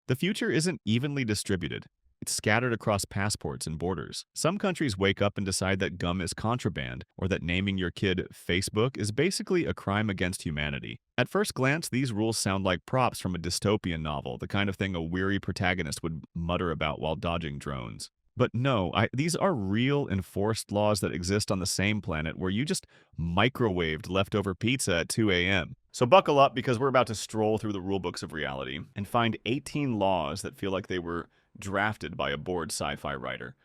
The future isn't evenly distributed. It's scattered across passports and borders. Some countries wake up and decide that gum is contraband, or that naming your kid Facebook is basically a crime against humanity. At first glance, these rules sound like props from a dystopian novel, the kind of thing a weary protagonist would mutter about while dodging drones. But no, these are real enforced laws that exist on the same planet where you just microwaved leftover pizza at 2 a.m. So buckle up because we're about to stroll through the rulebooks of reality and find 18 laws that feel like they were drafted by a bored sci-fi writer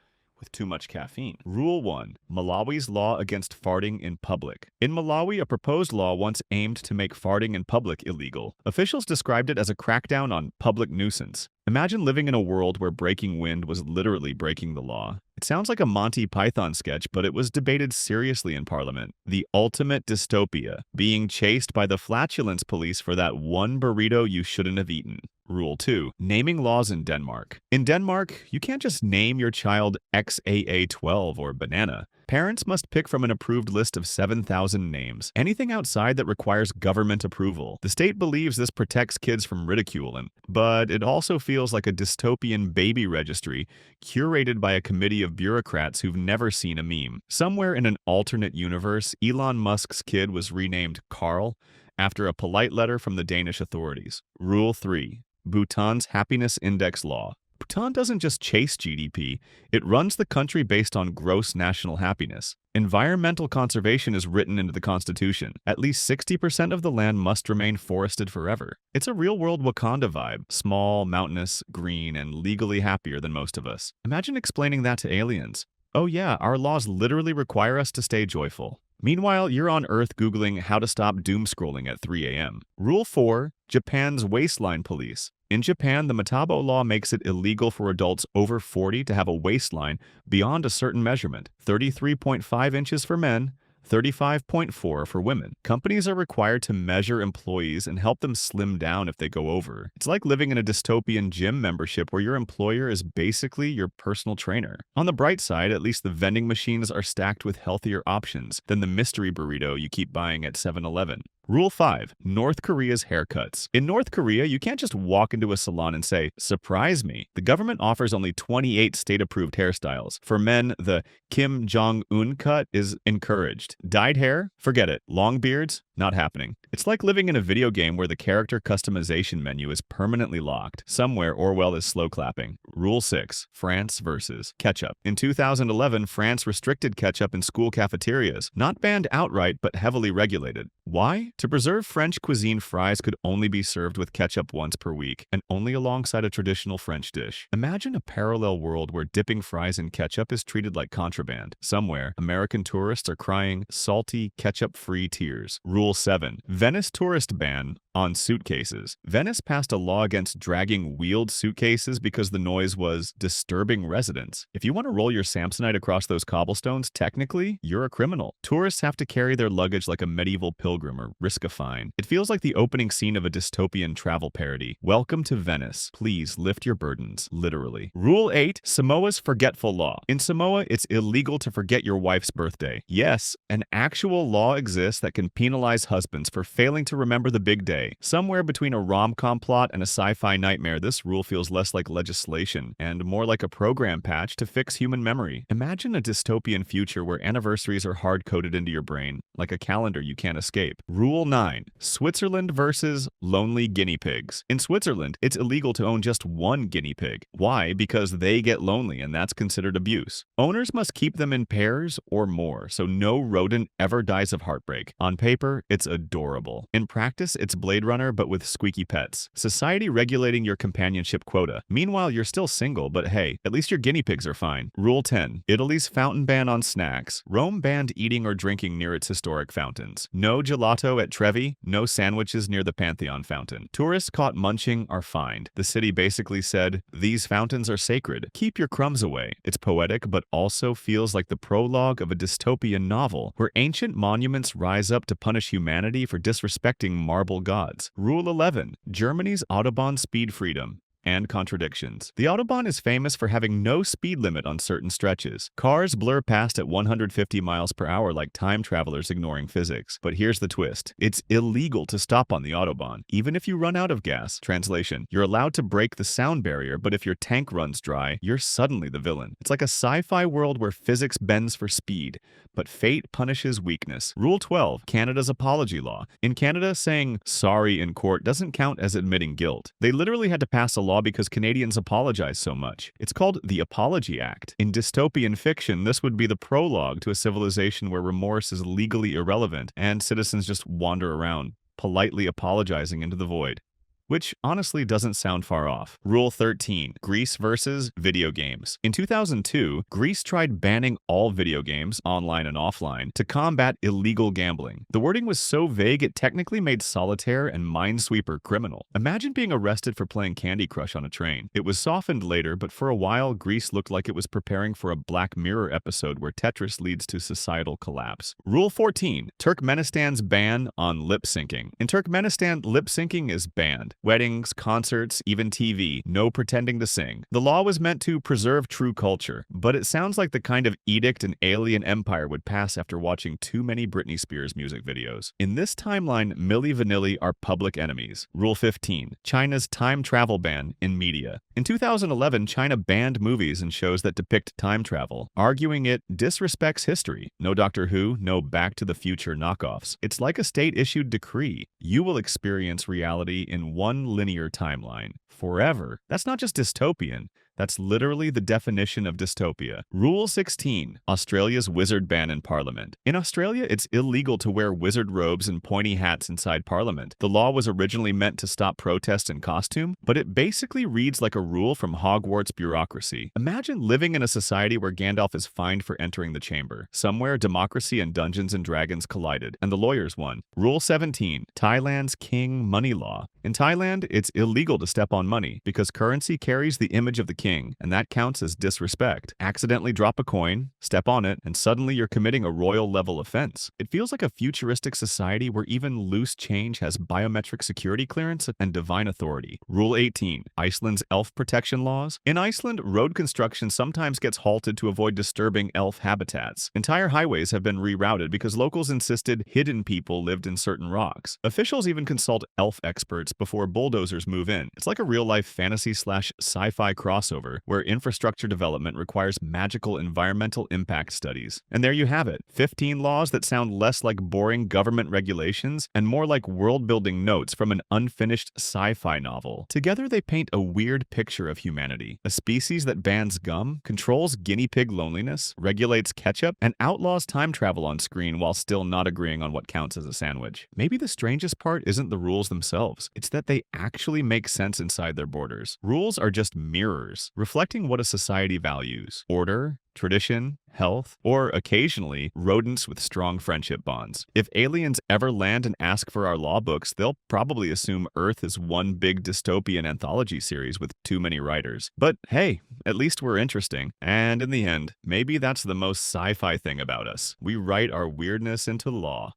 with too much caffeine. Rule 1. Malawi's law against farting in public. In Malawi, a proposed law once aimed to make farting in public illegal. Officials described it as a crackdown on public nuisance. Imagine living in a world where breaking wind was literally breaking the law. It sounds like a Monty Python sketch, but it was debated seriously in Parliament. The ultimate dystopia, being chased by the flatulence police for that one burrito you shouldn't have eaten. Rule 2. Naming laws in Denmark. In Denmark, you can't just name your child XAA12 or banana. Parents must pick from an approved list of 7,000 names, anything outside that requires government approval. The state believes this protects kids from ridicule, but it also feels like a dystopian baby registry curated by a committee of bureaucrats who've never seen a meme. Somewhere in an alternate universe, Elon Musk's kid was renamed Carl after a polite letter from the Danish authorities. Rule 3. Bhutan's Happiness Index Law. Bhutan doesn't just chase GDP, it runs the country based on gross national happiness. Environmental conservation is written into the constitution. At least 60% of the land must remain forested forever. It's a real-world Wakanda vibe. Small, mountainous, green, and legally happier than most of us. Imagine explaining that to aliens. Oh yeah, our laws literally require us to stay joyful. Meanwhile, you're on Earth Googling how to stop doom scrolling at 3 a.m. Rule 4. Japan's waistline police. In Japan, the Metabo law makes it illegal for adults over 40 to have a waistline beyond a certain measurement, 33.5 inches for men, 35.4 for women. Companies are required to measure employees and help them slim down if they go over. It's like living in a dystopian gym membership where your employer is basically your personal trainer. On the bright side, at least the vending machines are stacked with healthier options than the mystery burrito you keep buying at 7-Eleven. Rule 5. North Korea's haircuts. In North Korea, you can't just walk into a salon and say, "Surprise me." The government offers only 28 state-approved hairstyles. For men, the Kim Jong-un cut is encouraged. Dyed hair? Forget it. Long beards? Not happening. It's like living in a video game where the character customization menu is permanently locked. Somewhere Orwell is slow clapping. Rule 6. France versus ketchup. In 2011, France restricted ketchup in school cafeterias. Not banned outright, but heavily regulated. Why? To preserve French cuisine, fries could only be served with ketchup once per week, and only alongside a traditional French dish. Imagine a parallel world where dipping fries in ketchup is treated like contraband. Somewhere, American tourists are crying salty, ketchup-free tears. Rule 7. Venice tourist ban on suitcases. Venice passed a law against dragging wheeled suitcases because the noise was disturbing residents. If you want to roll your Samsonite across those cobblestones, technically, you're a criminal. Tourists have to carry their luggage like a medieval pilgrim or risk a fine. It feels like the opening scene of a dystopian travel parody. Welcome to Venice. Please lift your burdens, literally. Rule 8. Samoa's forgetful law. In Samoa, it's illegal to forget your wife's birthday. Yes, an actual law exists that can penalize husbands for failing to remember the big day. Somewhere between a rom-com plot and a sci-fi nightmare, this rule feels less like legislation and more like a program patch to fix human memory. Imagine a dystopian future where anniversaries are hard-coded into your brain, like a calendar you can't escape. Rule 9. Switzerland versus lonely guinea pigs. In Switzerland, it's illegal to own just one guinea pig. Why? Because they get lonely and that's considered abuse. Owners must keep them in pairs or more, so no rodent ever dies of heartbreak. On paper, it's adorable. In practice, it's Blade Runner but with squeaky pets. Society regulating your companionship quota. Meanwhile, you're still single, but hey, at least your guinea pigs are fine. Rule 10. Italy's fountain ban on snacks. Rome banned eating or drinking near its historic fountains. No gelato at Trevi, no sandwiches near the Pantheon fountain. Tourists caught munching are fined. The city basically said, "These fountains are sacred. Keep your crumbs away." It's poetic, but also feels like the prologue of a dystopian novel, where ancient monuments rise up to punish humanity for disrespecting marble gods. Rule 11. Germany's Autobahn speed freedom. and contradictions. The Autobahn is famous for having no speed limit on certain stretches. Cars blur past at 150 miles per hour like time travelers ignoring physics. But here's the twist. It's illegal to stop on the Autobahn, even if you run out of gas. Translation: you're allowed to break the sound barrier, but if your tank runs dry, you're suddenly the villain. It's like a sci-fi world where physics bends for speed, but fate punishes weakness. Rule 12, Canada's apology law. In Canada, saying sorry in court doesn't count as admitting guilt. They literally had to pass a law because Canadians apologize so much. It's called the Apology Act. In dystopian fiction, this would be the prologue to a civilization where remorse is legally irrelevant and citizens just wander around, politely apologizing into the void. Which honestly doesn't sound far off. Rule 13, Greece versus video games. In 2002, Greece tried banning all video games, online and offline, to combat illegal gambling. The wording was so vague it technically made solitaire and Minesweeper criminal. Imagine being arrested for playing Candy Crush on a train. It was softened later, but for a while, Greece looked like it was preparing for a Black Mirror episode where Tetris leads to societal collapse. Rule 14, Turkmenistan's ban on lip syncing. In Turkmenistan, lip syncing is banned. Weddings, concerts, even TV, no pretending to sing. The law was meant to preserve true culture, but it sounds like the kind of edict an alien empire would pass after watching too many Britney Spears music videos. In this timeline, Milli Vanilli are public enemies. Rule 15, China's time travel ban in media. In 2011, China banned movies and shows that depict time travel, arguing it disrespects history. No Doctor Who, no Back to the Future knockoffs. It's like a state-issued decree. You will experience reality in one linear timeline forever. That's not just dystopian. That's literally the definition of dystopia. Rule 16, Australia's wizard ban in Parliament. In Australia, it's illegal to wear wizard robes and pointy hats inside Parliament. The law was originally meant to stop protest in costume, but it basically reads like a rule from Hogwarts bureaucracy. Imagine living in a society where Gandalf is fined for entering the chamber. Somewhere, democracy and Dungeons and Dragons collided, and the lawyers won. Rule 17, Thailand's king money law. In Thailand, it's illegal to step on money because currency carries the image of the king, and that counts as disrespect. Accidentally drop a coin, step on it, and suddenly you're committing a royal-level offense. It feels like a futuristic society where even loose change has biometric security clearance and divine authority. Rule 18, Iceland's elf protection laws. In Iceland, road construction sometimes gets halted to avoid disturbing elf habitats. Entire highways have been rerouted because locals insisted hidden people lived in certain rocks. Officials even consult elf experts before bulldozers move in. It's like a real-life fantasy/sci-fi crossover where infrastructure development requires magical environmental impact studies. And there you have it, 15 laws that sound less like boring government regulations and more like world-building notes from an unfinished sci-fi novel. Together they paint a weird picture of humanity, a species that bans gum, controls guinea pig loneliness, regulates ketchup, and outlaws time travel on screen while still not agreeing on what counts as a sandwich. Maybe the strangest part isn't the rules themselves, it's that they actually make sense inside their borders. Rules are just mirrors, reflecting what a society values: order, tradition, health, or occasionally, rodents with strong friendship bonds. If aliens ever land and ask for our law books, they'll probably assume Earth is one big dystopian anthology series with too many writers. But hey, at least we're interesting. And in the end, maybe that's the most sci-fi thing about us. We write our weirdness into law.